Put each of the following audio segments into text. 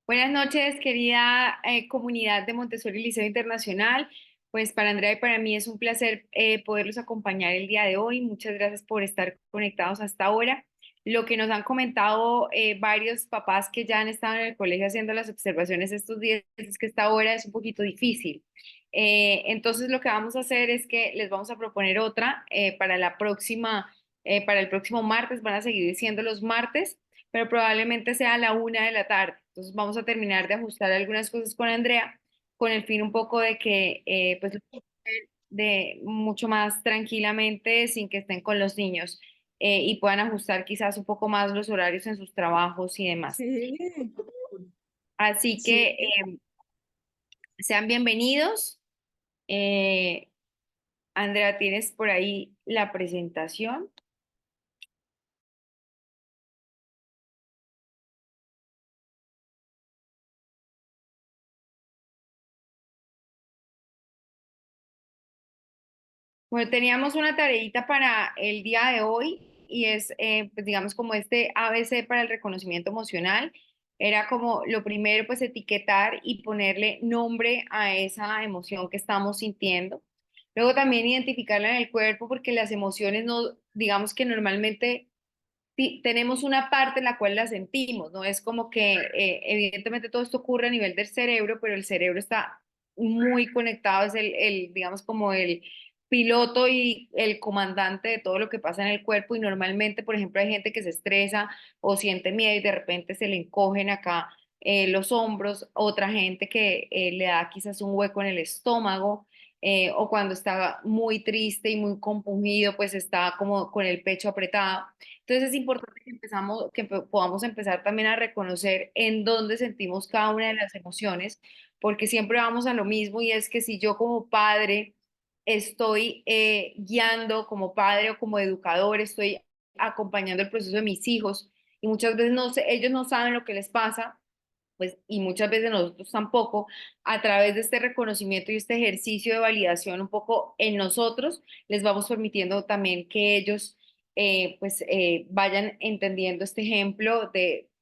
Buenas noches, querida comunidad de Montessori Liceo Internacional. Pues para Andrea y para mí es un placer poderlos acompañar el día de hoy. Muchas gracias por estar conectados hasta ahora. Lo que nos han comentado varios papás que ya han estado en el colegio haciendo las observaciones estos días es que esta hora es un poquito difícil. Entonces lo que vamos a hacer es que les vamos a proponer otra para la próxima, para el próximo martes. Van a seguir siendo los martes, pero probablemente sea a la 1 de la tarde. Entonces vamos a terminar de ajustar algunas cosas con Andrea, con el fin un poco de que pues lo puedan hacer de mucho más tranquilamente sin que estén con los niños y puedan ajustar quizás un poco más los horarios en sus trabajos y demás. Sí, Así sí. que sean bienvenidos. Eh, Andrea, ¿tienes por ahí la presentación? Bueno, teníamos una tareita para el día de hoy y es, pues digamos, como este ABC para el reconocimiento emocional. Era como lo primero, pues etiquetar y ponerle nombre a esa emoción que estamos sintiendo. Luego también identificarla en el cuerpo porque las emociones no, digamos que normalmente tenemos una parte en la cual la sentimos, ¿no? Es como que evidentemente todo esto ocurre a nivel del cerebro, pero el cerebro está muy conectado, es digamos, como el piloto y el comandante de todo lo que pasa en el cuerpo y normalmente, por ejemplo, hay gente que se estresa o siente miedo y de repente se le encogen acá los hombros, otra gente que le da quizás un hueco en el estómago. O cuando está muy triste y muy compungido, pues está como con el pecho apretado. Entonces es importante que podamos empezar también a reconocer en dónde sentimos cada una de las emociones, porque siempre vamos a lo mismo y es que si yo como padre estoy guiando, como padre o como educador, estoy acompañando el proceso de mis hijos y muchas veces no sé, ellos no saben lo que les pasa, pues, y muchas veces nosotros tampoco, a través de este reconocimiento y este ejercicio de validación un poco en nosotros, les vamos permitiendo también que ellos vayan entendiendo este ejemplo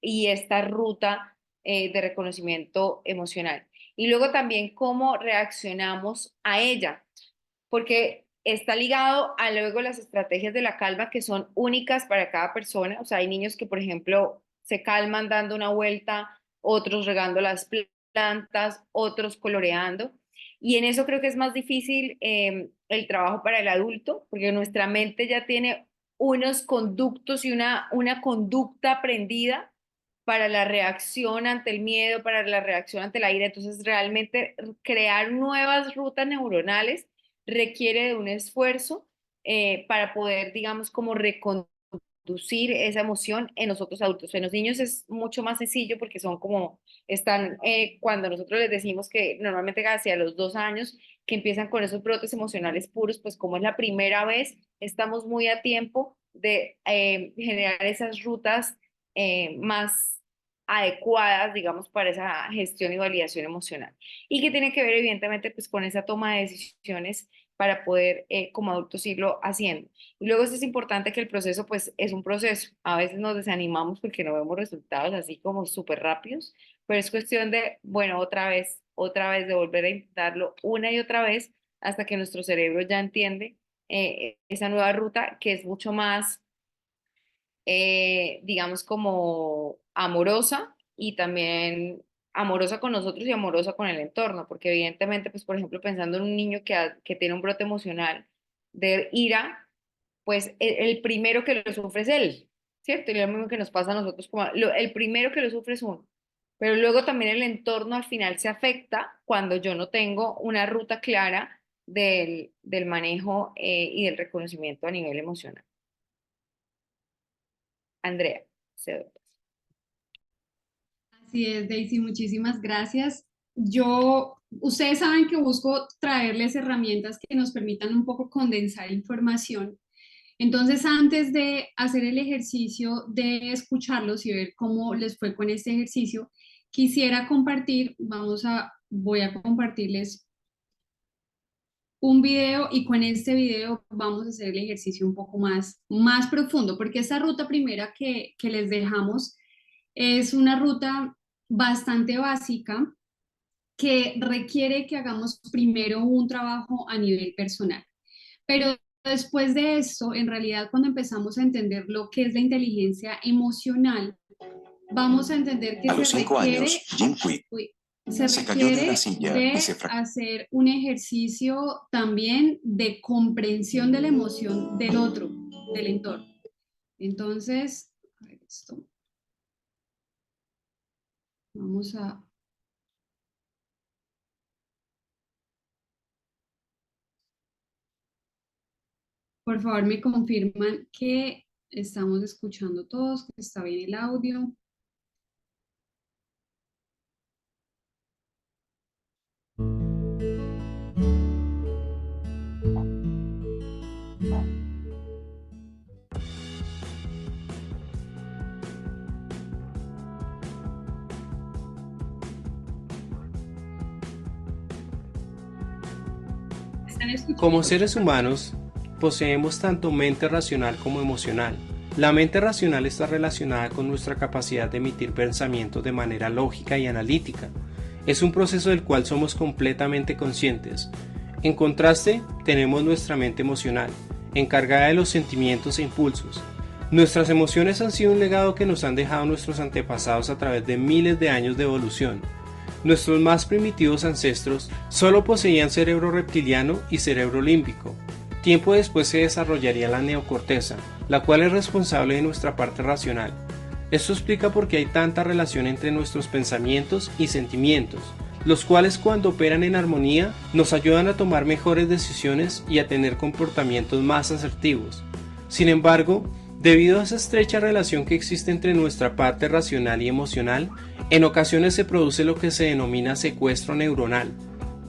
y esta ruta de reconocimiento emocional. Y luego también cómo reaccionamos a ella, porque está ligado a luego las estrategias de la calma que son únicas para cada persona. O sea, hay niños que, por ejemplo, se calman dando una vuelta, otros regando las plantas, otros coloreando. Y en eso creo que es más difícil el trabajo para el adulto, porque nuestra mente ya tiene unos conductos y una conducta aprendida para la reacción ante el miedo, para la reacción ante la ira. Entonces, realmente crear nuevas rutas neuronales requiere de un esfuerzo para poder, digamos, como reconducir esa emoción en los otros adultos. En los niños es mucho más sencillo porque son como, están, cuando nosotros les decimos que normalmente hacia los 2 años que empiezan con esos brotes emocionales puros, pues como es la primera vez, estamos muy a tiempo de generar esas rutas más adecuadas, digamos, para esa gestión y validación emocional. Y que tiene que ver, evidentemente, pues con esa toma de decisiones para poder como adultos irlo haciendo. Y luego es importante que el proceso pues es un proceso. A veces nos desanimamos porque no vemos resultados así como súper rápidos, pero es cuestión de, bueno, otra vez, de volver a intentarlo una y otra vez hasta que nuestro cerebro ya entiende esa nueva ruta que es mucho más, digamos, como amorosa y también amorosa con nosotros y amorosa con el entorno, porque evidentemente, pues, por ejemplo, pensando en un niño que tiene un brote emocional de ira, pues el primero que lo sufre es él, ¿cierto? Y lo mismo que nos pasa a nosotros, como el primero que lo sufre es uno. Pero luego también el entorno al final se afecta cuando yo no tengo una ruta clara del manejo y del reconocimiento a nivel emocional. Andrea, cedo. Así es, Daisy, muchísimas gracias. Ustedes saben que busco traerles herramientas que nos permitan un poco condensar información. Entonces, antes de hacer el ejercicio de escucharlos y ver cómo les fue con este ejercicio, quisiera compartir, voy a compartirles un video y con este video vamos a hacer el ejercicio un poco más profundo, porque esta ruta primera que les dejamos es una ruta bastante básica que requiere que hagamos primero un trabajo a nivel personal. Pero después de esto, en realidad, cuando empezamos a entender lo que es la inteligencia emocional, vamos a entender que A los 5 años, Jim Quick se se cayó de la requiere silla de y se fracturó. hacer un ejercicio también de comprensión de la emoción del otro, del entorno. Entonces, a ver esto. Vamos a... Por favor, me confirman que estamos escuchando todos, que está bien el audio. ¿Están escuchando? Como seres humanos, poseemos tanto mente racional como emocional. La mente racional está relacionada con nuestra capacidad de emitir pensamientos de manera lógica y analítica. Es un proceso del cual somos completamente conscientes. En contraste, tenemos nuestra mente emocional, encargada de los sentimientos e impulsos. Nuestras emociones han sido un legado que nos han dejado nuestros antepasados a través de miles de años de evolución. Nuestros más primitivos ancestros solo poseían cerebro reptiliano y cerebro límbico. Tiempo después se desarrollaría la neocorteza, la cual es responsable de nuestra parte racional. Esto explica por qué hay tanta relación entre nuestros pensamientos y sentimientos, los cuales cuando operan en armonía nos ayudan a tomar mejores decisiones y a tener comportamientos más asertivos. Sin embargo, debido a esa estrecha relación que existe entre nuestra parte racional y emocional, en ocasiones se produce lo que se denomina secuestro neuronal,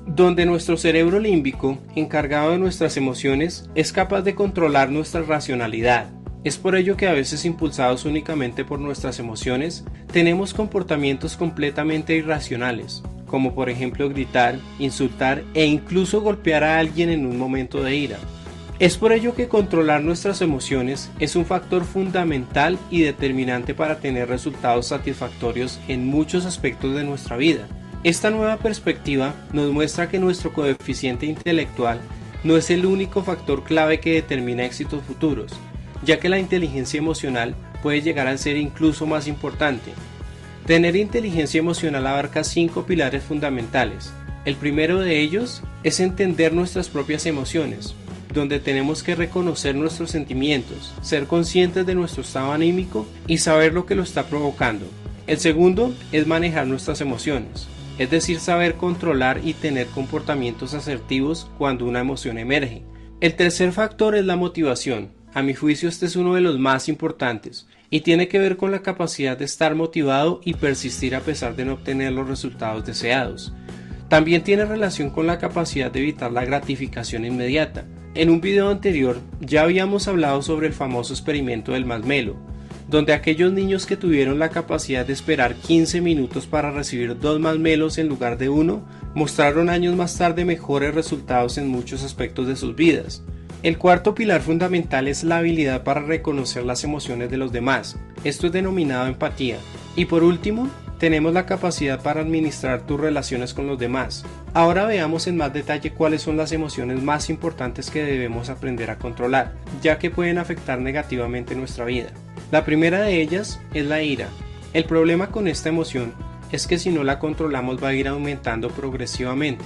donde nuestro cerebro límbico, encargado de nuestras emociones, es capaz de controlar nuestra racionalidad. Es por ello que a veces, impulsados únicamente por nuestras emociones, tenemos comportamientos completamente irracionales, como por ejemplo gritar, insultar e incluso golpear a alguien en un momento de ira. Es por ello que controlar nuestras emociones es un factor fundamental y determinante para tener resultados satisfactorios en muchos aspectos de nuestra vida. Esta nueva perspectiva nos muestra que nuestro coeficiente intelectual no es el único factor clave que determina éxitos futuros, ya que la inteligencia emocional puede llegar a ser incluso más importante. Tener inteligencia emocional abarca 5 pilares fundamentales. El primero de ellos es entender nuestras propias emociones, donde tenemos que reconocer nuestros sentimientos, ser conscientes de nuestro estado anímico y saber lo que lo está provocando. El segundo es manejar nuestras emociones, es decir, saber controlar y tener comportamientos asertivos cuando una emoción emerge. El tercer factor es la motivación. A mi juicio este es uno de los más importantes y tiene que ver con la capacidad de estar motivado y persistir a pesar de no obtener los resultados deseados. También tiene relación con la capacidad de evitar la gratificación inmediata. En un video anterior ya habíamos hablado sobre el famoso experimento del masmelo, donde aquellos niños que tuvieron la capacidad de esperar 15 minutos para recibir 2 masmelos en lugar de uno, mostraron años más tarde mejores resultados en muchos aspectos de sus vidas. El cuarto pilar fundamental es la habilidad para reconocer las emociones de los demás. Esto es denominado empatía. Y por último, tenemos la capacidad para administrar tus relaciones con los demás. Ahora veamos en más detalle cuáles son las emociones más importantes que debemos aprender a controlar, ya que pueden afectar negativamente nuestra vida. La primera de ellas es la ira. El problema con esta emoción es que si no la controlamos va a ir aumentando progresivamente.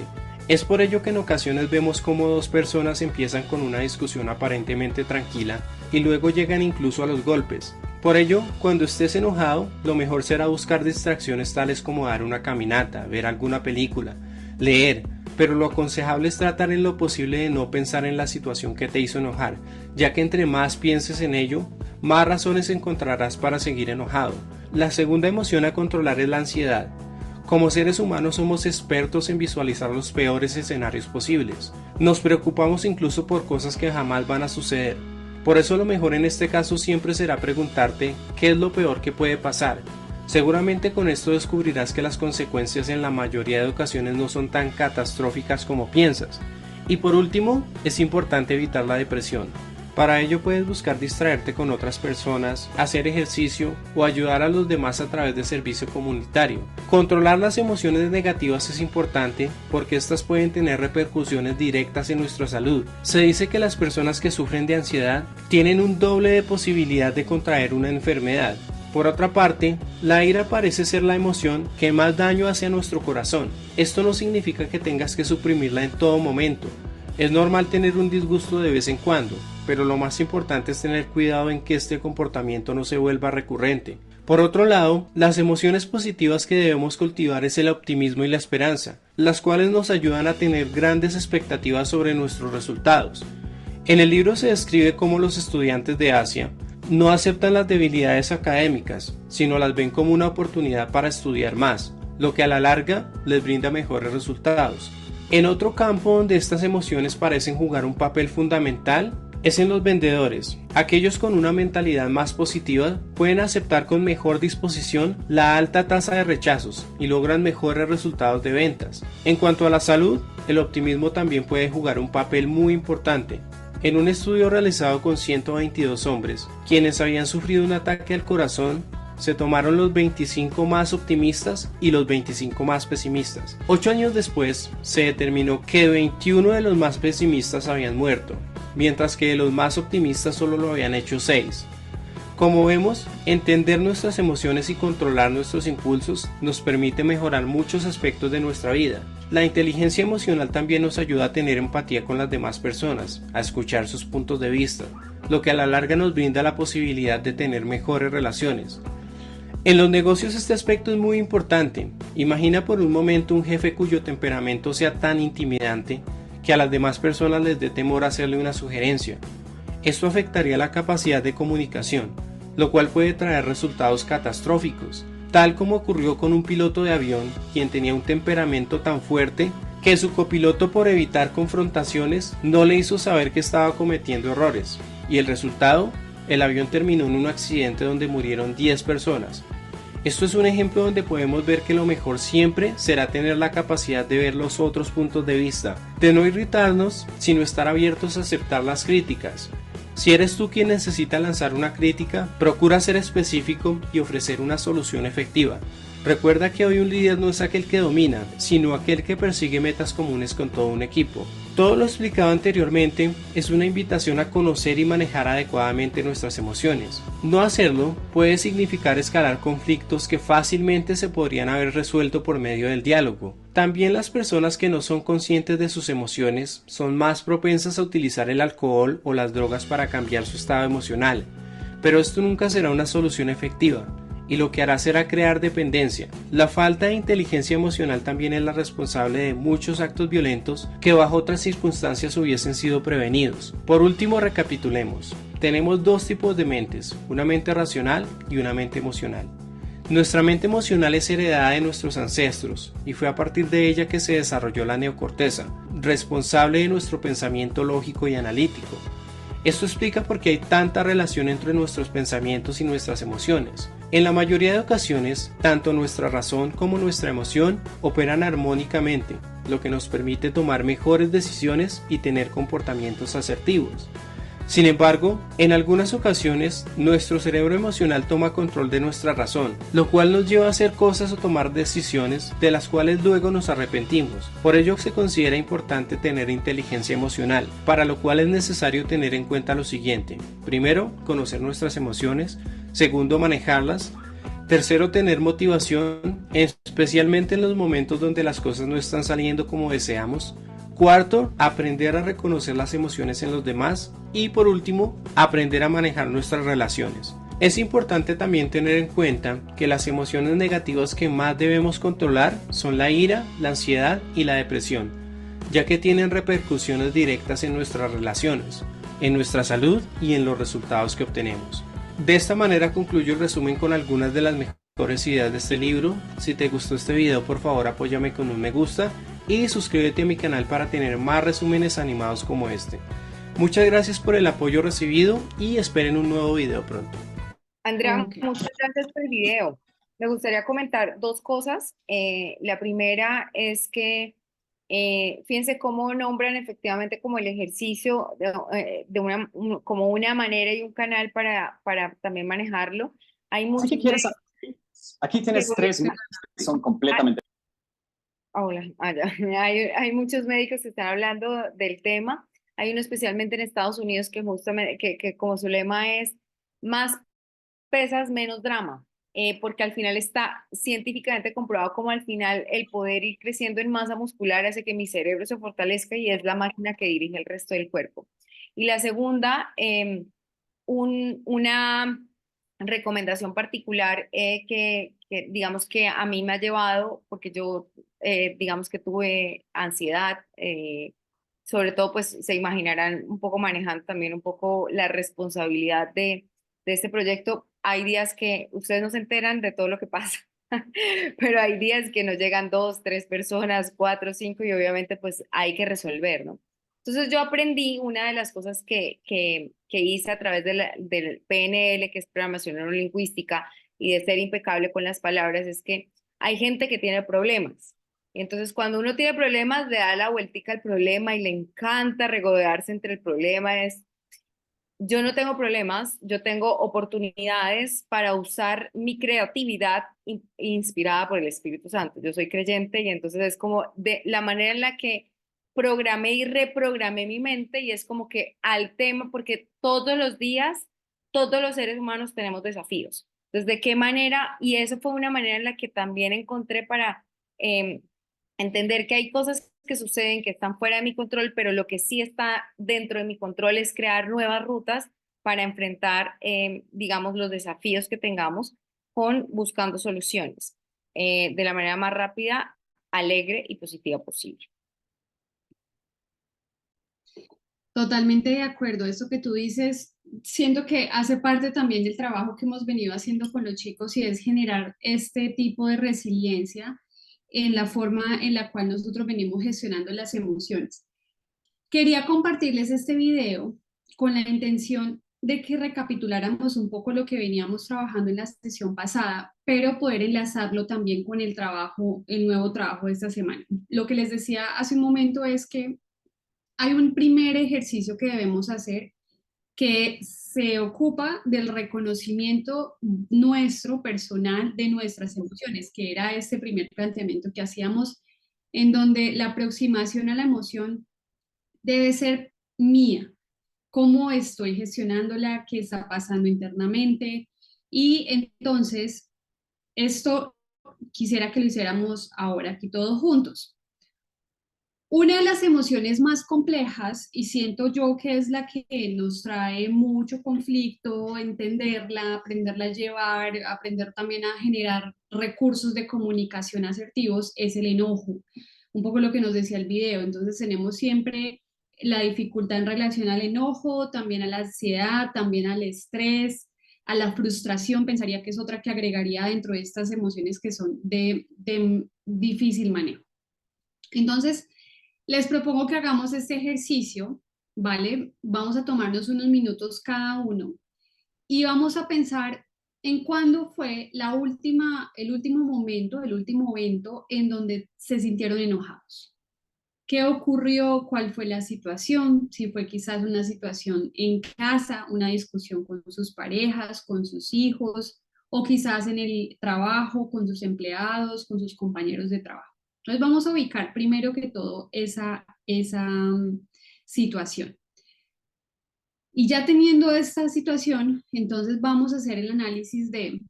Es por ello que en ocasiones vemos cómo dos personas empiezan con una discusión aparentemente tranquila y luego llegan incluso a los golpes. Por ello, cuando estés enojado, lo mejor será buscar distracciones tales como dar una caminata, ver alguna película, leer, pero lo aconsejable es tratar en lo posible de no pensar en la situación que te hizo enojar, ya que entre más pienses en ello, más razones encontrarás para seguir enojado. La segunda emoción a controlar es la ansiedad. Como seres humanos somos expertos en visualizar los peores escenarios posibles. Nos preocupamos incluso por cosas que jamás van a suceder. Por eso lo mejor en este caso siempre será preguntarte qué es lo peor que puede pasar. Seguramente con esto descubrirás que las consecuencias en la mayoría de ocasiones no son tan catastróficas como piensas. Y por último, es importante evitar la depresión. Para ello puedes buscar distraerte con otras personas, hacer ejercicio o ayudar a los demás a través de servicio comunitario. Controlar las emociones negativas es importante porque estas pueden tener repercusiones directas en nuestra salud. Se dice que las personas que sufren de ansiedad tienen un doble de posibilidad de contraer una enfermedad. Por otra parte, la ira parece ser la emoción que más daño hace a nuestro corazón. Esto no significa que tengas que suprimirla en todo momento. Es normal tener un disgusto de vez en cuando, pero lo más importante es tener cuidado en que este comportamiento no se vuelva recurrente. Por otro lado, las emociones positivas que debemos cultivar es el optimismo y la esperanza, las cuales nos ayudan a tener grandes expectativas sobre nuestros resultados. En el libro se describe cómo los estudiantes de Asia no aceptan las debilidades académicas, sino las ven como una oportunidad para estudiar más, lo que a la larga les brinda mejores resultados. En otro campo donde estas emociones parecen jugar un papel fundamental es en los vendedores. Aquellos con una mentalidad más positiva pueden aceptar con mejor disposición la alta tasa de rechazos y logran mejores resultados de ventas. En cuanto a la salud, el optimismo también puede jugar un papel muy importante. En un estudio realizado con 122 hombres, quienes habían sufrido un ataque al corazón, se tomaron los 25 más optimistas y los 25 más pesimistas. 8 años después, se determinó que 21 de los más pesimistas habían muerto, mientras que de los más optimistas solo lo habían hecho 6. Como vemos, entender nuestras emociones y controlar nuestros impulsos nos permite mejorar muchos aspectos de nuestra vida. La inteligencia emocional también nos ayuda a tener empatía con las demás personas, a escuchar sus puntos de vista, lo que a la larga nos brinda la posibilidad de tener mejores relaciones. En los negocios este aspecto es muy importante. Imagina por un momento un jefe cuyo temperamento sea tan intimidante que a las demás personas les dé temor hacerle una sugerencia. Esto afectaría la capacidad de comunicación, lo cual puede traer resultados catastróficos, tal como ocurrió con un piloto de avión quien tenía un temperamento tan fuerte que su copiloto, por evitar confrontaciones, no le hizo saber que estaba cometiendo errores, y el resultado, el avión terminó en un accidente donde murieron 10 personas. Esto es un ejemplo donde podemos ver que lo mejor siempre será tener la capacidad de ver los otros puntos de vista, de no irritarnos, sino estar abiertos a aceptar las críticas. Si eres tú quien necesita lanzar una crítica, procura ser específico y ofrecer una solución efectiva. Recuerda que hoy un líder no es aquel que domina, sino aquel que persigue metas comunes con todo un equipo. Todo lo explicado anteriormente es una invitación a conocer y manejar adecuadamente nuestras emociones. No hacerlo puede significar escalar conflictos que fácilmente se podrían haber resuelto por medio del diálogo. También las personas que no son conscientes de sus emociones son más propensas a utilizar el alcohol o las drogas para cambiar su estado emocional, pero esto nunca será una solución efectiva, y lo que hará será crear dependencia. La falta de inteligencia emocional también es la responsable de muchos actos violentos que bajo otras circunstancias hubiesen sido prevenidos. Por último, recapitulemos. Tenemos dos tipos de mentes, una mente racional y una mente emocional. Nuestra mente emocional es heredada de nuestros ancestros y fue a partir de ella que se desarrolló la neocorteza, responsable de nuestro pensamiento lógico y analítico. Esto explica por qué hay tanta relación entre nuestros pensamientos y nuestras emociones. En la mayoría de ocasiones, tanto nuestra razón como nuestra emoción operan armónicamente, lo que nos permite tomar mejores decisiones y tener comportamientos asertivos. Sin embargo, en algunas ocasiones, nuestro cerebro emocional toma control de nuestra razón, lo cual nos lleva a hacer cosas o tomar decisiones de las cuales luego nos arrepentimos. Por ello se considera importante tener inteligencia emocional, para lo cual es necesario tener en cuenta lo siguiente. Primero, conocer nuestras emociones. Segundo, manejarlas. Tercero, tener motivación, especialmente en los momentos donde las cosas no están saliendo como deseamos. Cuarto, aprender a reconocer las emociones en los demás. Y por último, aprender a manejar nuestras relaciones. Es importante también tener en cuenta que las emociones negativas que más debemos controlar son la ira, la ansiedad y la depresión, ya que tienen repercusiones directas en nuestras relaciones, en nuestra salud y en los resultados que obtenemos. De esta manera concluyo el resumen con algunas de las mejores ideas de este libro. Si te gustó este video, por favor apóyame con un me gusta y suscríbete a mi canal para tener más resúmenes animados como este. Muchas gracias por el apoyo recibido y esperen un nuevo video pronto. Andrea, Ok. muchas gracias por el video. Me gustaría comentar dos cosas. La primera es que Fíjense cómo nombran efectivamente como el ejercicio de como una manera y un canal para también manejarlo. Hay Así que muchos quieres, médicos aquí que tienes tres médicos que son completamente. hola, ya. Hay muchos médicos que están hablando del tema. Hay uno especialmente en Estados Unidos que justamente, que como su lema es más pesas, menos drama, porque al final está científicamente comprobado como al final el poder ir creciendo en masa muscular hace que mi cerebro se fortalezca y es la máquina que dirige el resto del cuerpo. Y la segunda, una recomendación particular que digamos que a mí me ha llevado, porque yo digamos que tuve ansiedad, sobre todo pues se imaginarán un poco manejando también un poco la responsabilidad de este proyecto. Hay días que ustedes no se enteran de todo lo que pasa, pero hay días que nos llegan dos, tres personas, cuatro, cinco y obviamente pues hay que resolver, ¿no? Entonces yo aprendí una de las cosas que hice a través del PNL, que es programación neurolingüística, y de ser impecable con las palabras, es que hay gente que tiene problemas. Y entonces cuando uno tiene problemas, le da la vueltica al problema y le encanta regodearse entre el problema. Yo no tengo problemas, yo tengo oportunidades para usar mi creatividad inspirada por el Espíritu Santo. Yo soy creyente y entonces es como de la manera en la que programé y reprogramé mi mente y es como que al tema, porque todos los días, todos los seres humanos tenemos desafíos. Entonces, ¿de qué manera? Y eso fue una manera en la que también encontré para eh, entender que hay cosas que suceden que están fuera de mi control, pero lo que sí está dentro de mi control es crear nuevas rutas para enfrentar, digamos, los desafíos que tengamos con buscando soluciones de la manera más rápida, alegre y positiva posible. Totalmente de acuerdo. Eso que tú dices, siento que hace parte también del trabajo que hemos venido haciendo con los chicos y es generar este tipo de resiliencia en la forma en la cual nosotros venimos gestionando las emociones. Quería compartirles este video con la intención de que recapituláramos un poco lo que veníamos trabajando en la sesión pasada, pero poder enlazarlo también con el trabajo, el nuevo trabajo de esta semana. Lo que les decía hace un momento es que hay un primer ejercicio que debemos hacer que se ocupa del reconocimiento nuestro personal de nuestras emociones, que era este primer planteamiento que hacíamos, en donde la aproximación a la emoción debe ser mía, cómo estoy gestionándola, qué está pasando internamente. Y entonces, esto quisiera que lo hiciéramos ahora aquí todos juntos. Una de las emociones más complejas, y siento yo que es la que nos trae mucho conflicto, entenderla, aprenderla a llevar, aprender también a generar recursos de comunicación asertivos, es el enojo. Un poco lo que nos decía el video. Entonces tenemos siempre la dificultad en relación al enojo, también a la ansiedad, también al estrés, a la frustración. Pensaría que es otra que agregaría dentro de estas emociones que son de difícil manejo. Entonces, les propongo que hagamos este ejercicio, ¿vale? Vamos a tomarnos unos minutos cada uno y vamos a pensar en cuándo fue el último momento, el último evento en donde se sintieron enojados. ¿Qué ocurrió? ¿Cuál fue la situación? Si fue quizás una situación en casa, una discusión con sus parejas, con sus hijos, o quizás en el trabajo, con sus empleados, con sus compañeros de trabajo. Entonces vamos a ubicar primero que todo esa situación. Y ya teniendo esta situación, entonces vamos a hacer el análisis de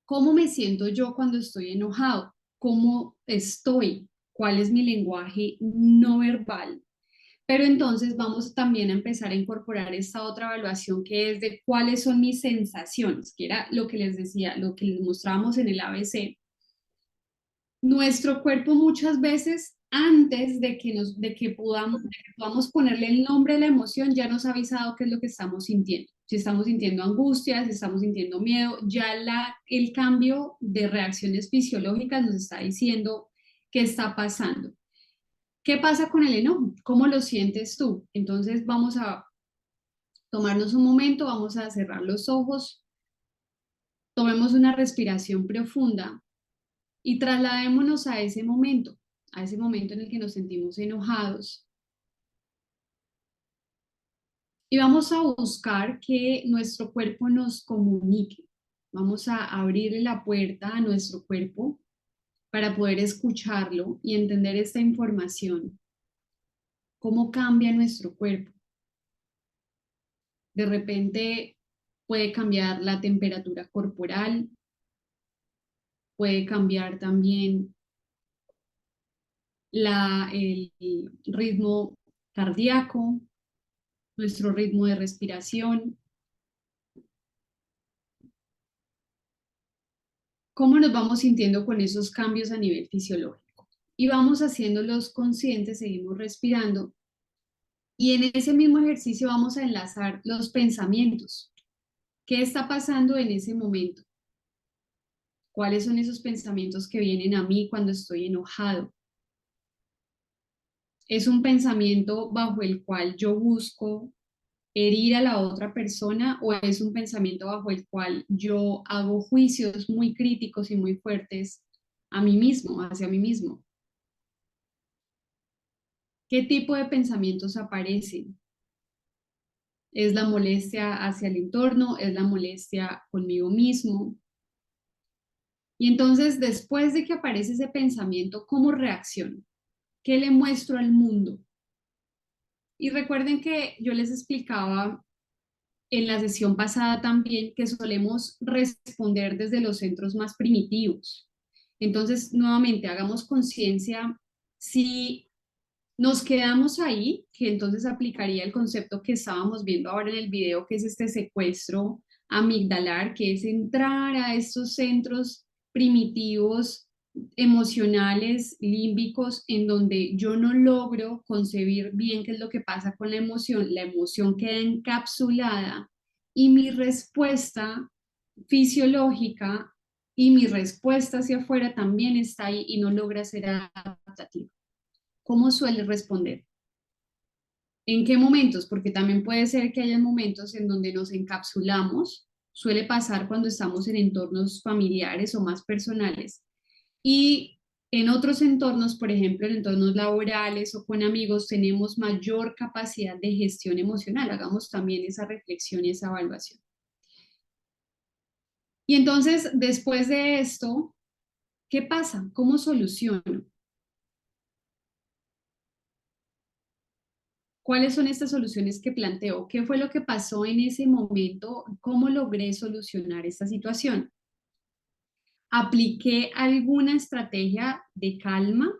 cómo me siento yo cuando estoy enojado, cómo estoy, cuál es mi lenguaje no verbal. Pero entonces vamos también a empezar a incorporar esta otra evaluación que es de cuáles son mis sensaciones, que era lo que les decía, lo que les mostramos en el ABC. Nuestro cuerpo muchas veces antes de que podamos ponerle el nombre a la emoción, ya nos ha avisado qué es lo que estamos sintiendo. Si estamos sintiendo angustia, si estamos sintiendo miedo, ya el cambio de reacciones fisiológicas nos está diciendo qué está pasando. ¿Qué pasa con el enojo? ¿Cómo lo sientes tú? Entonces vamos a tomarnos un momento, vamos a cerrar los ojos, tomemos una respiración profunda y trasladémonos a ese momento. a ese momento en el que nos sentimos enojados. Y vamos a buscar que nuestro cuerpo nos comunique. Vamos a abrirle la puerta a nuestro cuerpo para poder escucharlo y entender esta información. ¿Cómo cambia nuestro cuerpo? De repente puede cambiar la temperatura corporal, puede cambiar también el ritmo cardíaco, nuestro ritmo de respiración. ¿Cómo nos vamos sintiendo con esos cambios a nivel fisiológico? Y vamos haciéndolos conscientes, seguimos respirando. Y en ese mismo ejercicio vamos a enlazar los pensamientos. ¿Qué está pasando en ese momento? ¿Cuáles son esos pensamientos que vienen a mí cuando estoy enojado? ¿Es un pensamiento bajo el cual yo busco herir a la otra persona o es un pensamiento bajo el cual yo hago juicios muy críticos y muy fuertes a mí mismo, hacia mí mismo? ¿Qué tipo de pensamientos aparecen? ¿Es la molestia hacia el entorno? ¿Es la molestia conmigo mismo? Y entonces, después de que aparece ese pensamiento, ¿cómo reacciono? ¿Qué le muestro al mundo? Y recuerden que yo les explicaba en la sesión pasada también que solemos responder desde los centros más primitivos. Entonces, nuevamente, hagamos conciencia si nos quedamos ahí, que entonces aplicaría el concepto que estábamos viendo ahora en el video, que es este secuestro amigdalar, que es entrar a estos centros primitivos emocionales, límbicos, en donde yo no logro concebir bien qué es lo que pasa con la emoción queda encapsulada y mi respuesta fisiológica y mi respuesta hacia afuera también está ahí y no logra ser adaptativa. ¿Cómo suele responder? ¿En qué momentos? Porque también puede ser que haya momentos en donde nos encapsulamos, suele pasar cuando estamos en entornos familiares o más personales. Y en otros entornos, por ejemplo, en entornos laborales o con amigos, tenemos mayor capacidad de gestión emocional. Hagamos también esa reflexión y esa evaluación. Y entonces, después de esto, ¿qué pasa? ¿Cómo soluciono? ¿Cuáles son estas soluciones que planteo? ¿Qué fue lo que pasó en ese momento? ¿Cómo logré solucionar esta situación? ¿Apliqué alguna estrategia de calma?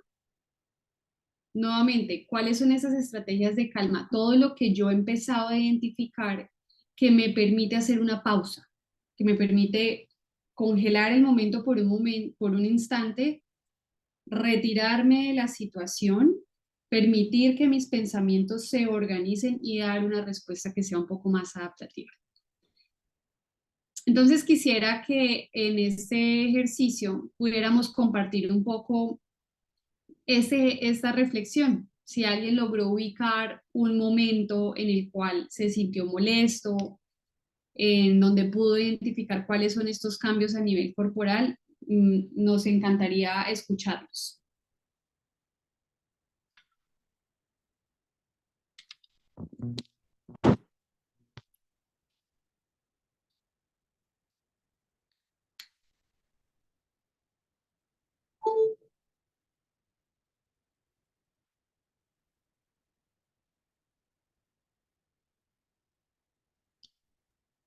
Nuevamente, ¿cuáles son esas estrategias de calma? Todo lo que yo he empezado a identificar que me permite hacer una pausa, que me permite congelar el momento por un instante, retirarme de la situación, permitir que mis pensamientos se organicen y dar una respuesta que sea un poco más adaptativa. Entonces quisiera que en este ejercicio pudiéramos compartir un poco esta reflexión. Si alguien logró ubicar un momento en el cual se sintió molesto, en donde pudo identificar cuáles son estos cambios a nivel corporal, nos encantaría escucharlos.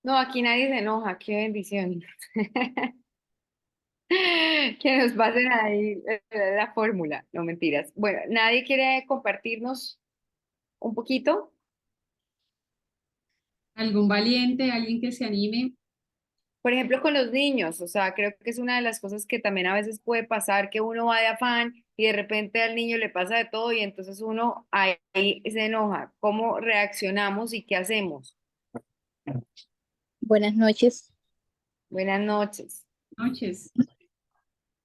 No, aquí nadie se enoja, qué bendición. Que nos pasen ahí la fórmula, no mentiras. Bueno, ¿nadie quiere compartirnos un poquito? ¿Algún valiente, alguien que se anime? Por ejemplo, con los niños, o sea, creo que es una de las cosas que también a veces puede pasar, que uno va de afán y de repente al niño le pasa de todo y entonces uno ahí se enoja. ¿Cómo reaccionamos y qué hacemos? Buenas noches. Buenas noches. Noches.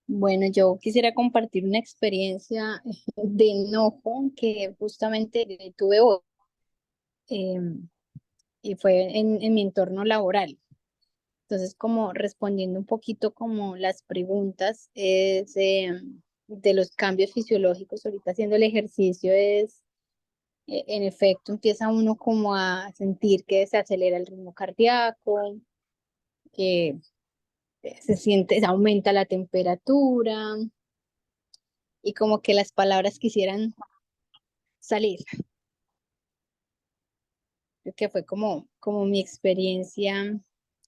Bueno, yo quisiera compartir una experiencia de enojo que justamente tuve hoy, y fue en mi entorno laboral. Entonces, como respondiendo un poquito como las preguntas, es, de los cambios fisiológicos, ahorita haciendo el ejercicio es, en efecto, empieza uno como a sentir que se acelera el ritmo cardíaco, que se siente, se aumenta la temperatura y como que las palabras quisieran salir. Creo que fue como mi experiencia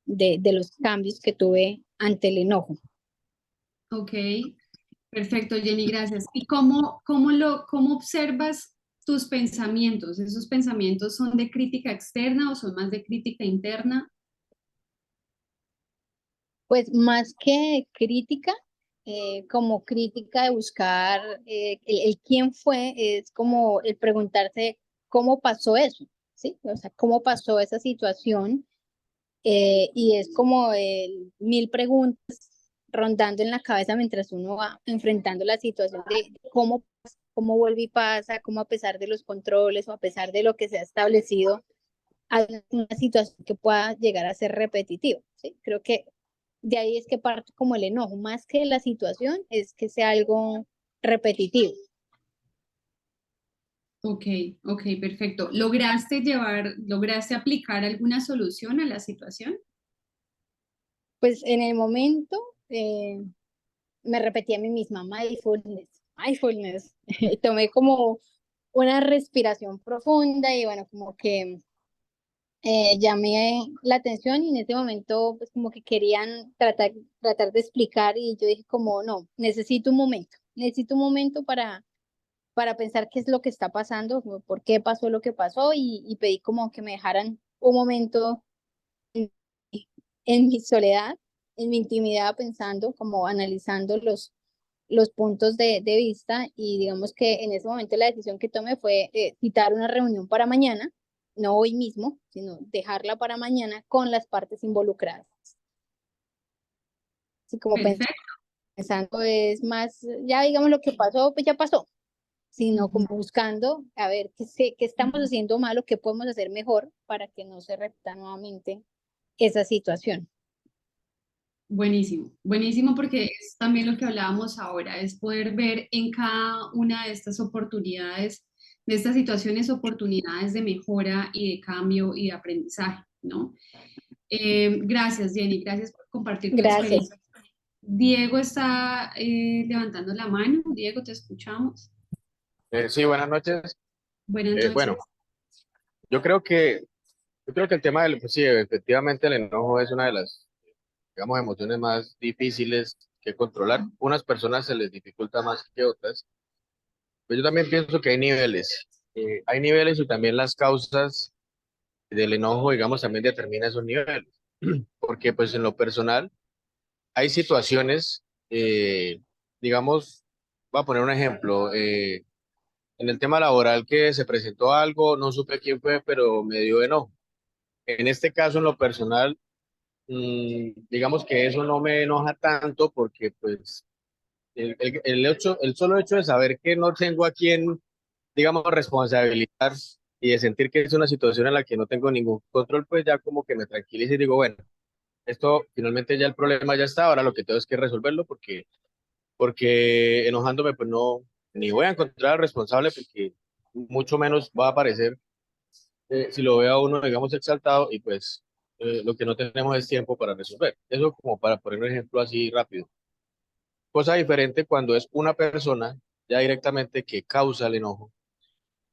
de los cambios que tuve ante el enojo. Ok, perfecto, Jenny, gracias. ¿Y cómo observas tus pensamientos? ¿Esos pensamientos son de crítica externa o son más de crítica interna? Pues más que crítica, como crítica de buscar el quién fue, es como el preguntarse cómo pasó eso, ¿sí? O sea, cómo pasó esa situación, y es como mil preguntas rondando en la cabeza mientras uno va enfrentando la situación de cómo vuelve y pasa, cómo a pesar de los controles o a pesar de lo que se ha establecido, hay una situación que pueda llegar a ser repetitivo, ¿sí? Creo que de ahí es que parte como el enojo, más que la situación, es que sea algo repetitivo. Ok, ok, perfecto. ¿Lograste aplicar alguna solución a la situación? Pues en el momento me repetí a mí misma, mindfulness, mindfulness. Tomé como una respiración profunda y bueno, como que llamé la atención y en ese momento pues como que querían tratar de explicar y yo dije como no, necesito un momento para pensar qué es lo que está pasando, como por qué pasó lo que pasó y pedí como que me dejaran un momento en, en mi soledad, en mi intimidad, pensando, como analizando los puntos de vista y digamos que en ese momento la decisión que tomé fue citar una reunión para mañana, no hoy mismo, sino dejarla para mañana con las partes involucradas. Así como Perfecto. pensando es más, ya digamos lo que pasó, pues ya pasó, sino como buscando a ver qué estamos haciendo mal o qué podemos hacer mejor para que no se repita nuevamente esa situación. Buenísimo, buenísimo porque es también lo que hablábamos ahora, es poder ver en cada una de estas oportunidades, de estas situaciones, oportunidades de mejora y de cambio y de aprendizaje, ¿no? Gracias, Jenny, gracias por compartir tu Gracias. experiencia. Diego está levantando la mano. Diego, te escuchamos. Sí, buenas noches. Buenas noches. Bueno, yo creo que, yo creo que el tema del, pues sí, efectivamente el enojo es una de las, digamos, emociones más difíciles que controlar. Unas personas se les dificulta más que otras, pero yo también pienso que hay niveles. Hay niveles y también las causas del enojo, digamos, también determina esos niveles. Porque pues en lo personal hay situaciones, digamos, voy a poner un ejemplo. En el tema laboral que se presentó algo, no supe quién fue, pero me dio enojo. En este caso, en lo personal, digamos que eso no me enoja tanto porque pues el solo hecho de saber que no tengo a quien, digamos, responsabilizar y de sentir que es una situación en la que no tengo ningún control, pues ya como que me tranquiliza y digo, bueno, esto finalmente ya el problema ya está, ahora lo que tengo es que resolverlo porque enojándome pues no, ni voy a encontrar al responsable porque mucho menos va a aparecer si lo veo a uno, digamos, exaltado y pues lo que no tenemos es tiempo para resolver. Eso como para poner un ejemplo así rápido. Cosa diferente cuando es una persona ya directamente que causa el enojo.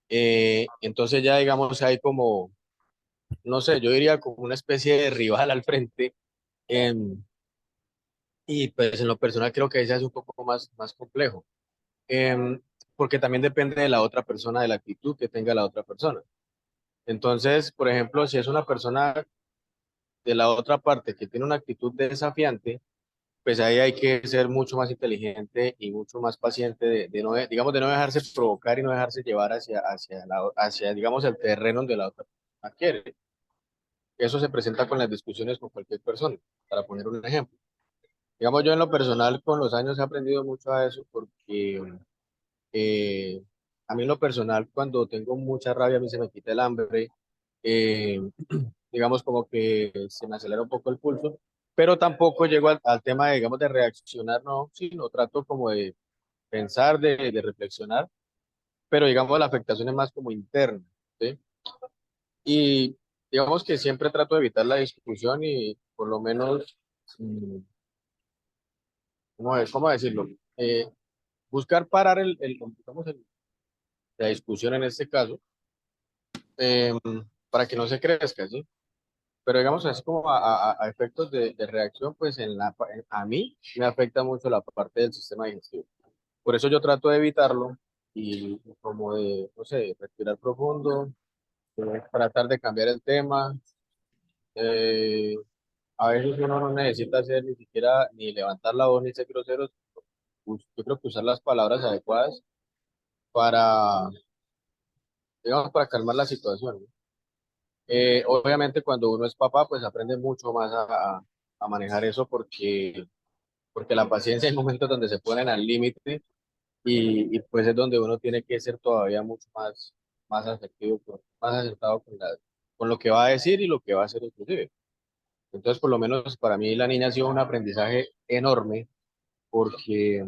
Entonces ya digamos hay como, no sé, yo diría como una especie de rival al frente. em, y pues en lo personal creo que ese es un poco más complejo. em, Porque también depende de la otra persona, de la actitud que tenga la otra persona. Entonces, por ejemplo, si es una persona de la otra parte que tiene una actitud desafiante, pues ahí hay que ser mucho más inteligente y mucho más paciente de no, digamos, de no dejarse provocar y no dejarse llevar hacia, digamos, el terreno donde la otra persona quiere. Eso se presenta con las discusiones con cualquier persona, para poner un ejemplo. Digamos, yo en lo personal con los años he aprendido mucho a eso porque eh, a mí en lo personal cuando tengo mucha rabia a mí se me quita el hambre, eh, digamos como que se me acelera un poco el pulso, pero tampoco llego al tema de, digamos, de reaccionar, no, sino trato como de pensar, de reflexionar, pero digamos la afectación es más como interna, ¿sí? Y digamos que siempre trato de evitar la discusión y por lo menos, mm, ¿cómo decirlo? Buscar parar digamos, la discusión en este caso, eh, para que no se crezca, ¿sí? Pero digamos así como a efectos de reacción, pues a mí me afecta mucho la parte del sistema digestivo. Por eso yo trato de evitarlo y como de, no sé, respirar profundo, tratar de cambiar el tema. eh, a veces uno no necesita hacer ni siquiera ni levantar la voz ni ser grosero. Yo creo que usar las palabras adecuadas para, digamos, para calmar la situación, ¿no? Obviamente cuando uno es papá, pues aprende mucho más a manejar eso porque la paciencia hay momentos donde se ponen al límite y pues es donde uno tiene que ser todavía mucho más afectivo, más acertado con lo que va a decir y lo que va a hacer inclusive. Entonces, por lo menos para mí la niña ha sido un aprendizaje enorme porque,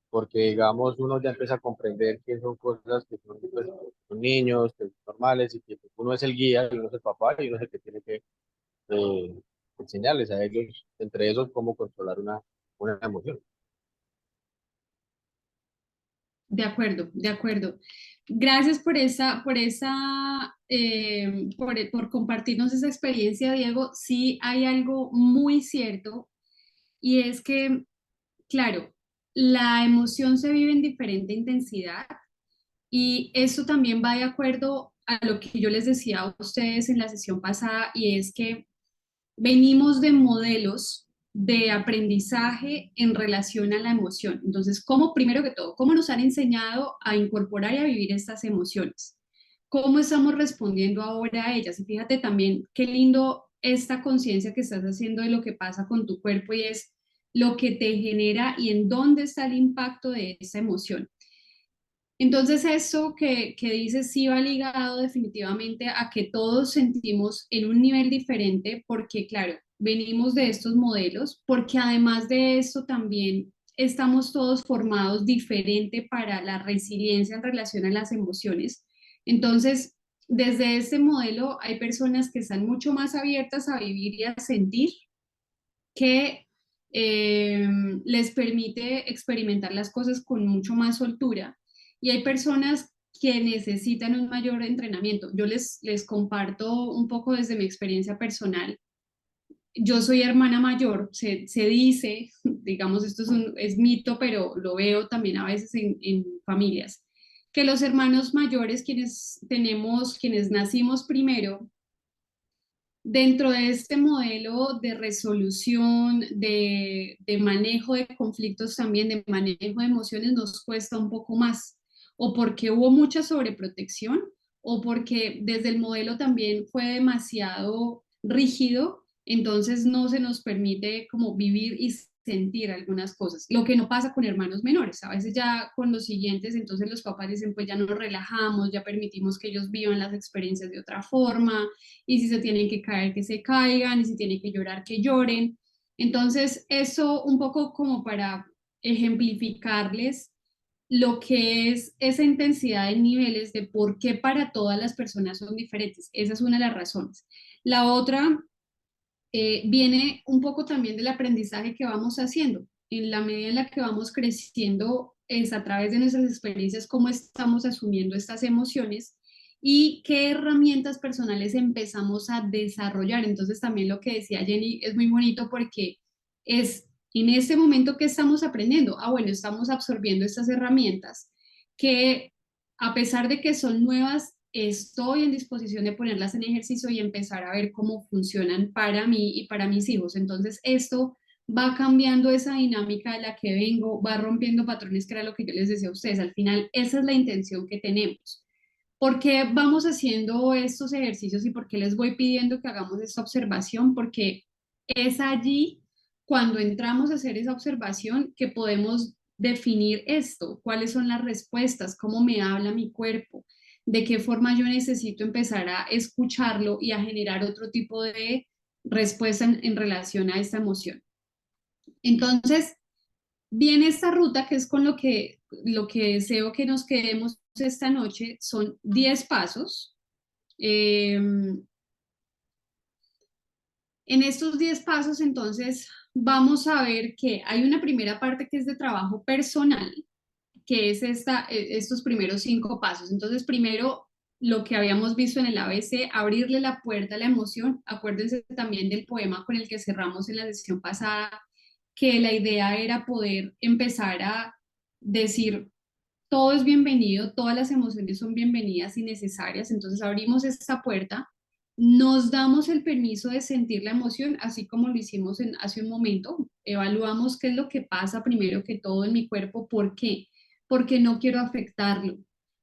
porque digamos, uno ya empieza a comprender que son cosas que son, pues, son niños, que son normales y que pues, uno es el guía, y uno es el papá y uno es el que tiene que eh, enseñarles a ellos, entre esos, cómo controlar una emoción. De acuerdo, de acuerdo. Gracias por compartirnos esa experiencia, Diego. Sí hay algo muy cierto y es que, claro, la emoción se vive en diferente intensidad y eso también va de acuerdo a lo que yo les decía a ustedes en la sesión pasada y es que venimos de modelos de aprendizaje en relación a la emoción. Entonces, ¿cómo, primero que todo, cómo nos han enseñado a incorporar y a vivir estas emociones? ¿Cómo estamos respondiendo ahora a ellas? Y fíjate también qué lindo esta conciencia que estás haciendo de lo que pasa con tu cuerpo y es lo que te genera y en dónde está el impacto de esa emoción. Entonces, eso que dices sí va ligado definitivamente a que todos sentimos en un nivel diferente, porque claro, venimos de estos modelos, porque además de esto también estamos todos formados diferente para la resiliencia en relación a las emociones. Entonces, desde este modelo hay personas que están mucho más abiertas a vivir y a sentir que les permite experimentar las cosas con mucho más soltura. Y hay personas que necesitan un mayor entrenamiento. Yo les comparto un poco desde mi experiencia personal. Yo soy hermana mayor, se dice, digamos, esto es mito, pero lo veo también a veces en familias, que los hermanos mayores, quienes nacimos primero, dentro de este modelo de resolución, de manejo de conflictos también, de manejo de emociones, nos cuesta un poco más, o porque hubo mucha sobreprotección, o porque desde el modelo también fue demasiado rígido, entonces no se nos permite como vivir y sentir algunas cosas, lo que no pasa con hermanos menores, a veces ya con los siguientes, entonces los papás dicen, pues ya nos relajamos, ya permitimos que ellos vivan las experiencias de otra forma, y si se tienen que caer, que se caigan, y si tienen que llorar, que lloren. Entonces, eso un poco como para ejemplificarles lo que es esa intensidad de niveles de por qué para todas las personas son diferentes. Esa es una de las razones. La otra viene un poco también del aprendizaje que vamos haciendo. En la medida en la que vamos creciendo es a través de nuestras experiencias cómo estamos asumiendo estas emociones y qué herramientas personales empezamos a desarrollar. Entonces también lo que decía Jenny es muy bonito porque es en ese momento que estamos aprendiendo, bueno, estamos absorbiendo estas herramientas que a pesar de que son nuevas, estoy en disposición de ponerlas en ejercicio y empezar a ver cómo funcionan para mí y para mis hijos. Entonces esto va cambiando esa dinámica de la que vengo, va rompiendo patrones, que era lo que yo les decía a ustedes. Al final, esa es la intención que tenemos. ¿Por qué vamos haciendo estos ejercicios y por qué les voy pidiendo que hagamos esta observación? Porque es allí, cuando entramos a hacer esa observación, que podemos definir esto, cuáles son las respuestas, cómo me habla mi cuerpo, de qué forma yo necesito empezar a escucharlo y a generar otro tipo de respuesta en relación a esta emoción. Entonces, Viene esta ruta que es con lo que deseo que nos quedemos esta noche, son 10 pasos. En estos 10 pasos, entonces, vamos a ver que hay una primera parte que es de trabajo personal, que es estos primeros 5 pasos. Entonces, primero, lo que habíamos visto en el ABC, abrirle la puerta a la emoción. Acuérdense también del poema con el que cerramos en la sesión pasada, que la idea era poder empezar a decir, todo es bienvenido, todas las emociones son bienvenidas y necesarias. Entonces, abrimos esta puerta, nos damos el permiso de sentir la emoción, así como lo hicimos hace un momento. Evaluamos qué es lo que pasa primero que todo en mi cuerpo. ¿Por qué? Porque no quiero afectarlo,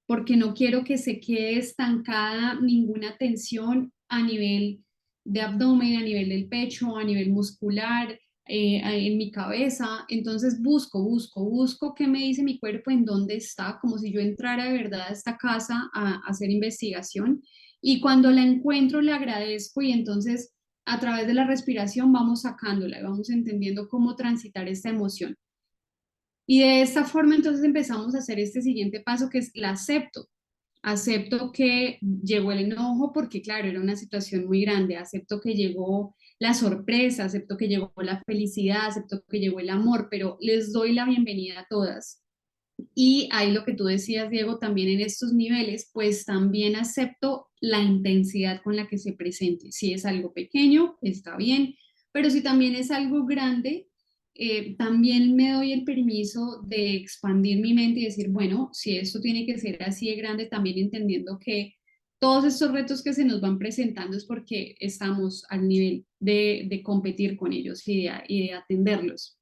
porque no quiero que se quede estancada ninguna tensión a nivel de abdomen, a nivel del pecho, a nivel muscular, en mi cabeza. Entonces busco qué me dice mi cuerpo, en dónde está, como si yo entrara de verdad a esta casa a hacer investigación. Y cuando la encuentro, le agradezco y entonces a través de la respiración vamos sacándola y vamos entendiendo cómo transitar esta emoción. Y de esta forma entonces empezamos a hacer este siguiente paso que es la acepto. Acepto que llegó el enojo porque, claro, era una situación muy grande. Acepto que llegó la sorpresa, acepto que llegó la felicidad, acepto que llegó el amor, pero les doy la bienvenida a todas. Y ahí lo que tú decías, Diego, también en estos niveles, pues también acepto la intensidad con la que se presente. Si es algo pequeño, está bien, pero si también es algo grande, también me doy el permiso de expandir mi mente y decir, bueno, si esto tiene que ser así de grande, también entendiendo que todos estos retos que se nos van presentando es porque estamos al nivel de competir con ellos y de atenderlos.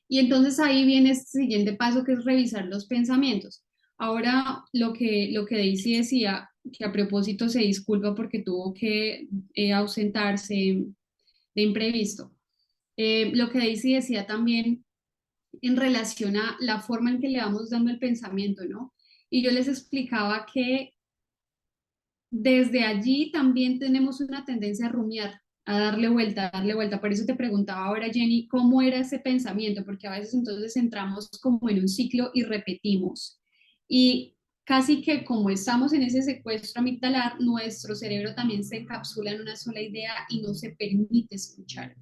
Y entonces ahí viene este siguiente paso que es revisar los pensamientos. Ahora lo que Daisy decía, que a propósito se disculpa porque tuvo que ausentarse de imprevisto. Lo que Daisy decía también en relación a la forma en que le vamos dando el pensamiento, ¿no? Y yo les explicaba que desde allí también tenemos una tendencia a rumiar, a darle vuelta, a darle vuelta. Por eso te preguntaba ahora, Jenny, ¿cómo era ese pensamiento? Porque a veces entonces entramos como en un ciclo y repetimos. Y casi que como estamos en ese secuestro amigdalar, nuestro cerebro también se encapsula en una sola idea y no se permite escuchar.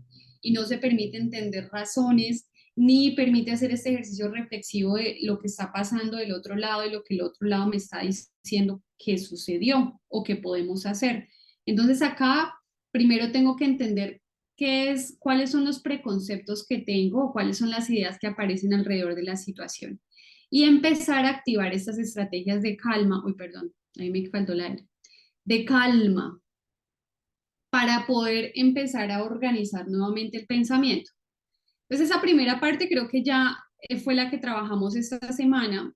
Y no se permite entender razones, ni permite hacer este ejercicio reflexivo de lo que está pasando del otro lado y lo que el otro lado me está diciendo que sucedió o que podemos hacer. Entonces acá primero tengo que entender cuáles son los preconceptos que tengo o cuáles son las ideas que aparecen alrededor de la situación y empezar a activar estas estrategias de calma, uy, perdón, ahí me faltó la R, de calma para poder empezar a organizar nuevamente el pensamiento. Entonces esa primera parte creo que ya fue la que trabajamos esta semana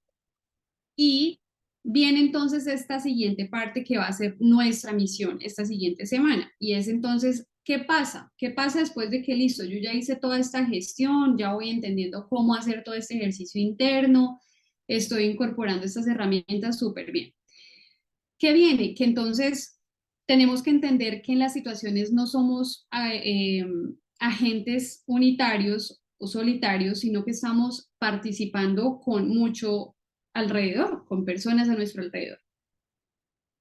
y viene entonces esta siguiente parte que va a ser nuestra misión esta siguiente semana y es entonces, ¿qué pasa? ¿Qué pasa después de que listo? Yo ya hice toda esta gestión, ya voy entendiendo cómo hacer todo este ejercicio interno, estoy incorporando estas herramientas súper bien. ¿Qué viene? Que entonces tenemos que entender que en las situaciones no somos agentes unitarios o solitarios, sino que estamos participando con mucho alrededor, con personas a nuestro alrededor.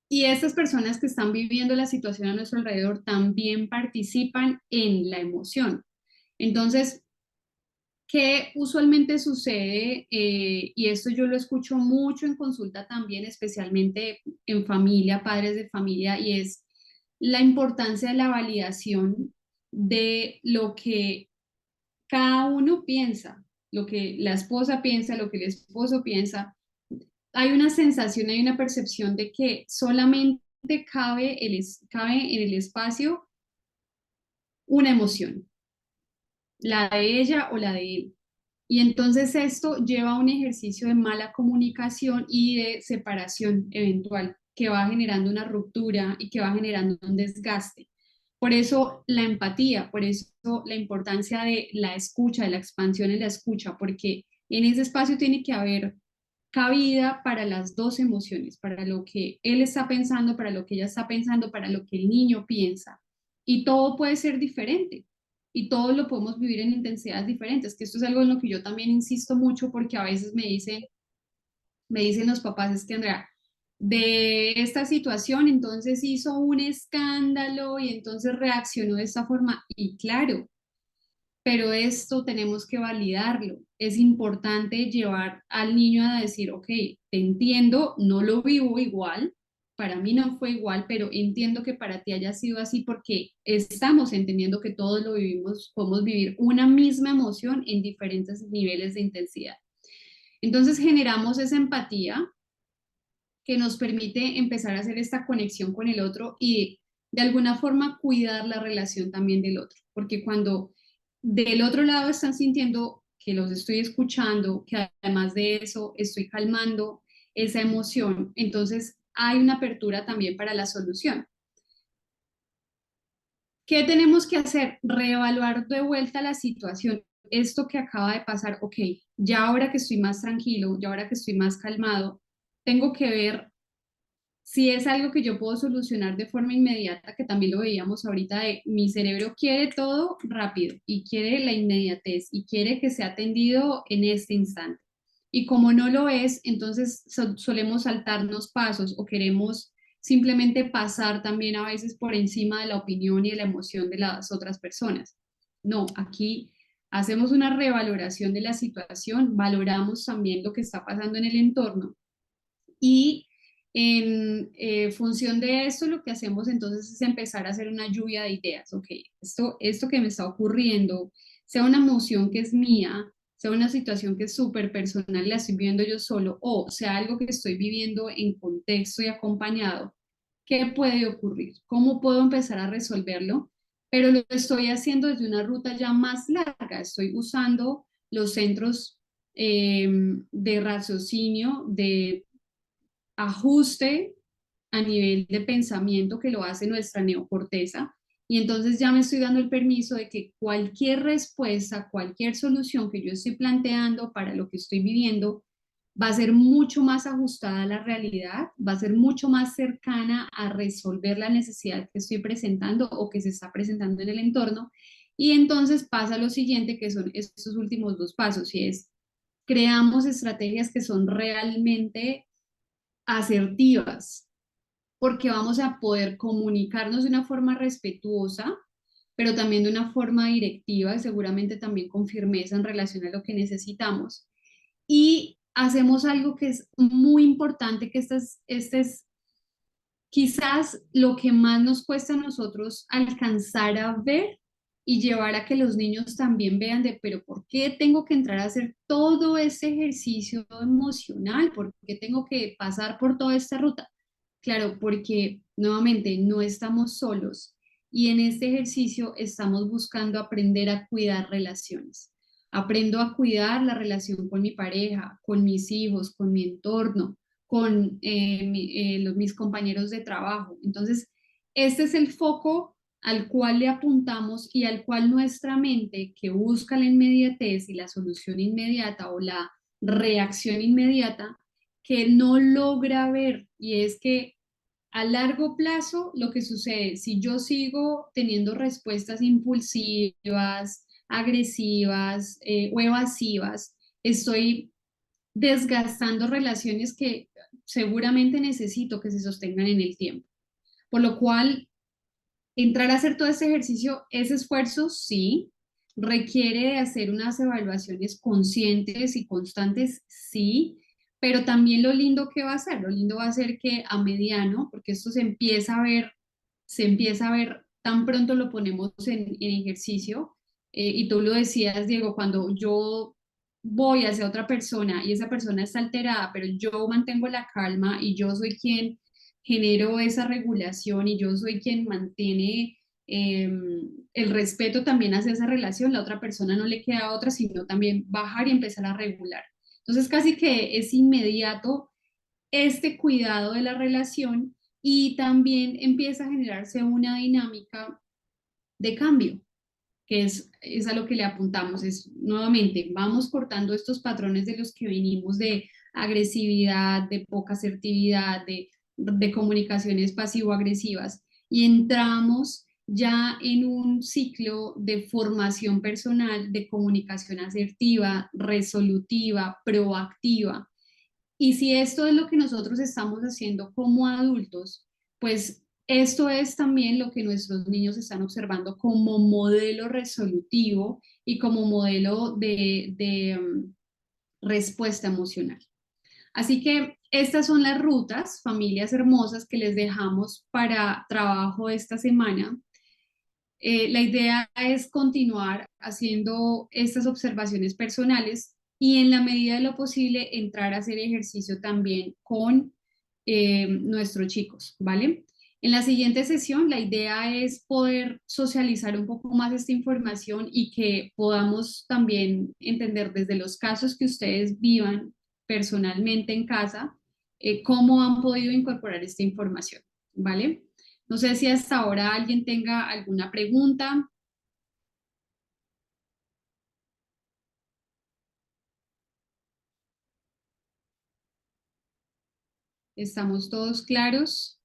Y estas personas que están viviendo la situación a nuestro alrededor también participan en la emoción. Entonces, ¿qué usualmente sucede? Y esto yo lo escucho mucho en consulta también, especialmente en familia, padres de familia, y es la importancia de la validación de lo que cada uno piensa, lo que la esposa piensa, lo que el esposo piensa. Hay una sensación, hay una percepción de que solamente cabe en el espacio una emoción, la de ella o la de él. Y entonces esto lleva a un ejercicio de mala comunicación y de separación eventual que va generando una ruptura y que va generando un desgaste. Por eso la empatía, por eso la importancia de la escucha, de la expansión en la escucha, porque en ese espacio tiene que haber cabida para las dos emociones, para lo que él está pensando, para lo que ella está pensando, para lo que el niño piensa. Y todo puede ser diferente. y todos lo podemos vivir en intensidades diferentes, que esto es algo en lo que yo también insisto mucho porque a veces me dicen los papás, es que Andrea, de esta situación entonces hizo un escándalo y entonces reaccionó de esta forma y claro, pero esto tenemos que validarlo. Es importante llevar al niño a decir, ok, te entiendo, no lo vivo igual, para mí no fue igual, pero entiendo que para ti haya sido así porque estamos entendiendo que todos lo vivimos, podemos vivir una misma emoción en diferentes niveles de intensidad. Entonces generamos esa empatía que nos permite empezar a hacer esta conexión con el otro y de alguna forma cuidar la relación también del otro, porque cuando del otro lado están sintiendo que los estoy escuchando, que además de eso estoy calmando esa emoción, entonces hay una apertura también para la solución. ¿Qué tenemos que hacer? Reevaluar de vuelta la situación. Esto que acaba de pasar, ok, ya ahora que estoy más tranquilo, ya ahora que estoy más calmado, tengo que ver si es algo que yo puedo solucionar de forma inmediata, que también lo veíamos ahorita, de mi cerebro quiere todo rápido y quiere la inmediatez y quiere que sea atendido en este instante. Y como no lo es, entonces solemos saltarnos pasos o queremos simplemente pasar también a veces por encima de la opinión y de la emoción de las otras personas. No, aquí hacemos una revaloración de la situación, valoramos también lo que está pasando en el entorno y en función de esto, lo que hacemos entonces es empezar a hacer una lluvia de ideas. Ok, esto que me está ocurriendo, sea una emoción que es mía, sea una situación que es súper personal y la estoy viviendo yo solo, o sea algo que estoy viviendo en contexto y acompañado, ¿qué puede ocurrir? ¿Cómo puedo empezar a resolverlo? Pero lo estoy haciendo desde una ruta ya más larga. Estoy usando los centros de raciocinio, de ajuste a nivel de pensamiento que lo hace nuestra neocorteza. Y entonces ya me estoy dando el permiso de que cualquier respuesta, cualquier solución que yo estoy planteando para lo que estoy viviendo, va a ser mucho más ajustada a la realidad, va a ser mucho más cercana a resolver la necesidad que estoy presentando o que se está presentando en el entorno. Y entonces pasa lo siguiente, que son estos últimos dos pasos, y es creamos estrategias que son realmente asertivas, porque vamos a poder comunicarnos de una forma respetuosa, pero también de una forma directiva y seguramente también con firmeza en relación a lo que necesitamos. Y hacemos algo que es muy importante, que este es quizás lo que más nos cuesta a nosotros alcanzar a ver y llevar a que los niños también vean de, pero ¿por qué tengo que entrar a hacer todo este ejercicio emocional? ¿Por qué tengo que pasar por toda esta ruta? Claro, porque nuevamente no estamos solos y en este ejercicio estamos buscando aprender a cuidar relaciones. Aprendo a cuidar la relación con mi pareja, con mis hijos, con mi entorno, con mis compañeros de trabajo. Entonces, este es el foco al cual le apuntamos y al cual nuestra mente, que busca la inmediatez y la solución inmediata o la reacción inmediata, que no logra ver, y es que a largo plazo lo que sucede, si yo sigo teniendo respuestas impulsivas, agresivas o evasivas, estoy desgastando relaciones que seguramente necesito que se sostengan en el tiempo. Por lo cual, entrar a hacer todo este ejercicio es esfuerzo, sí, requiere de hacer unas evaluaciones conscientes y constantes, sí, pero también lo lindo que va a ser, lo lindo va a ser que a mediano, porque esto se empieza a ver tan pronto lo ponemos en ejercicio, y tú lo decías, Diego, cuando yo voy hacia otra persona y esa persona está alterada, pero yo mantengo la calma y yo soy quien genero esa regulación y yo soy quien mantiene el respeto también hacia esa relación, la otra persona no le queda otra, sino también bajar y empezar a regular. Entonces casi que es inmediato este cuidado de la relación y también empieza a generarse una dinámica de cambio, que es a lo que le apuntamos, es nuevamente, vamos cortando estos patrones de los que venimos de agresividad, de poca asertividad, de comunicaciones pasivo-agresivas y entramos ya en un ciclo de formación personal, de comunicación asertiva, resolutiva, proactiva. Y si esto es lo que nosotros estamos haciendo como adultos, pues esto es también lo que nuestros niños están observando como modelo resolutivo y como modelo de respuesta emocional. Así que estas son las rutas, familias hermosas, que les dejamos para trabajo esta semana. La idea es continuar haciendo estas observaciones personales y en la medida de lo posible entrar a hacer ejercicio también con nuestros chicos, ¿vale? En la siguiente sesión, la idea es poder socializar un poco más esta información y que podamos también entender desde los casos que ustedes vivan personalmente en casa, cómo han podido incorporar esta información, ¿vale? No sé si hasta ahora alguien tenga alguna pregunta. ¿Estamos todos claros?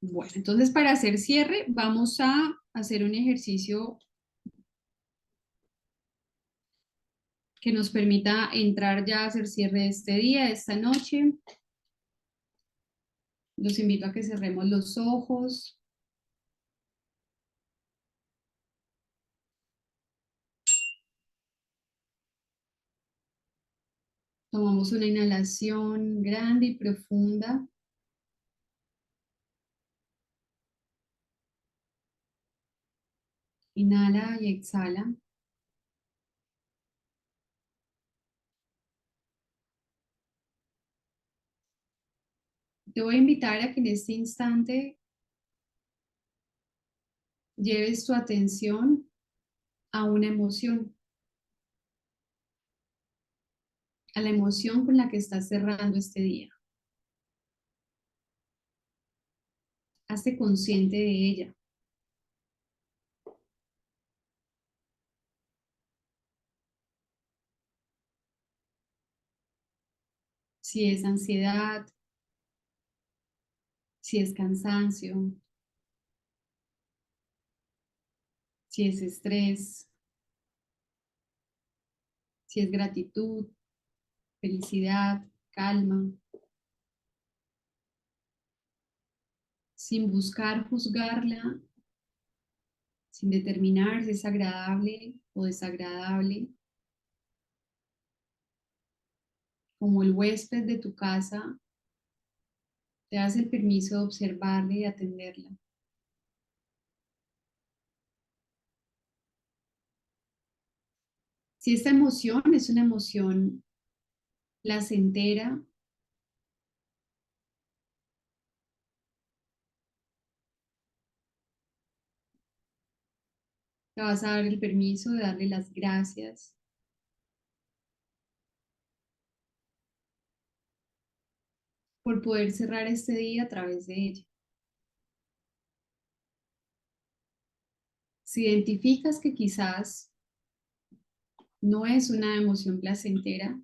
Bueno, entonces para hacer cierre vamos a hacer un ejercicio que nos permita entrar ya a hacer cierre de este día, de esta noche. Los invito a que cerremos los ojos. Tomamos una inhalación grande y profunda. Inhala y exhala. Te voy a invitar a que en este instante lleves tu atención a una emoción, a la emoción con la que estás cerrando este día. Hazte consciente de ella. Si es ansiedad, si es cansancio, si es estrés, si es gratitud, felicidad, calma, sin buscar juzgarla, sin determinar si es agradable o desagradable. Como el huésped de tu casa, te das el permiso de observarla y atenderla. Si esta emoción es una emoción placentera, te vas a dar el permiso de darle las gracias por poder cerrar este día a través de ella. Si identificas que quizás no es una emoción placentera,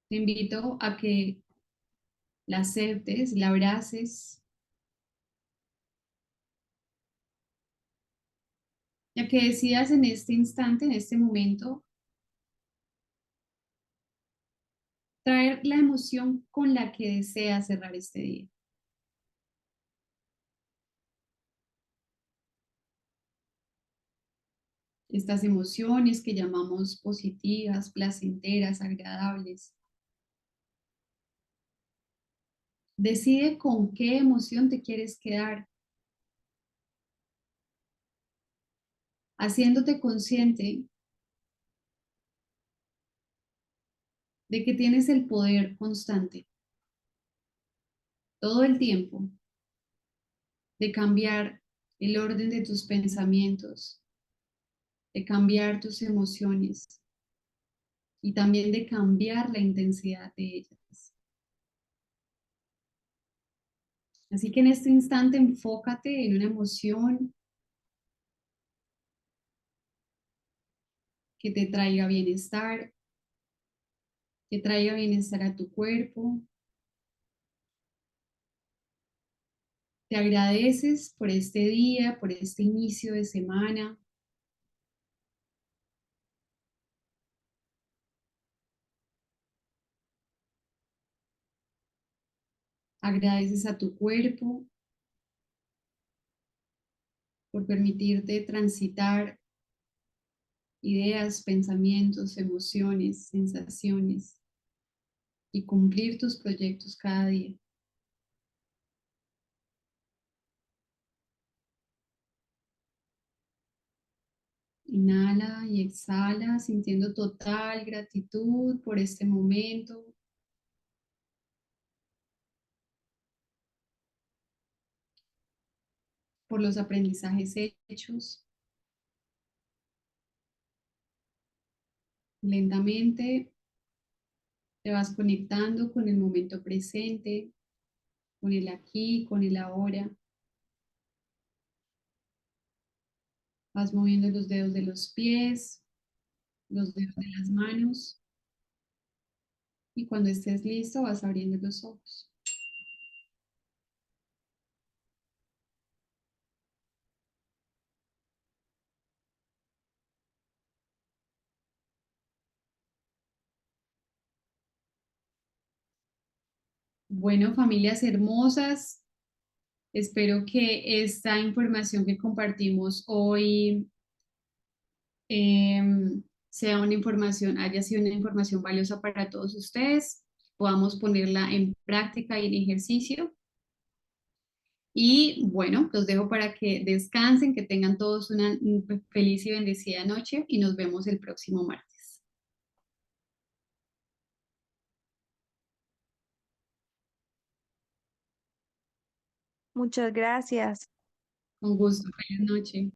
te invito a que la aceptes, la abraces, y a que decidas en este instante, en este momento, traer la emoción con la que deseas cerrar este día. Estas emociones que llamamos positivas, placenteras, agradables. Decide con qué emoción te quieres quedar, haciéndote consciente de que tienes el poder constante, todo el tiempo, de cambiar el orden de tus pensamientos, de cambiar tus emociones y también de cambiar la intensidad de ellas. Así que en este instante enfócate en una emoción que te traiga bienestar, que traiga bienestar a tu cuerpo. Te agradeces por este día, por este inicio de semana. Agradeces a tu cuerpo por permitirte transitar ideas, pensamientos, emociones, sensaciones y cumplir tus proyectos cada día. Inhala y exhala, sintiendo total gratitud por este momento, por los aprendizajes hechos. Lentamente te vas conectando con el momento presente, con el aquí, con el ahora. Vas moviendo los dedos de los pies, los dedos de las manos y cuando estés listo vas abriendo los ojos. Bueno, familias hermosas, espero que esta información que compartimos hoy sea una información, haya sido una información valiosa para todos ustedes, podamos ponerla en práctica y en ejercicio. Y bueno, los dejo para que descansen, que tengan todos una feliz y bendecida noche y nos vemos el próximo martes. Muchas gracias. Con gusto, feliz noche.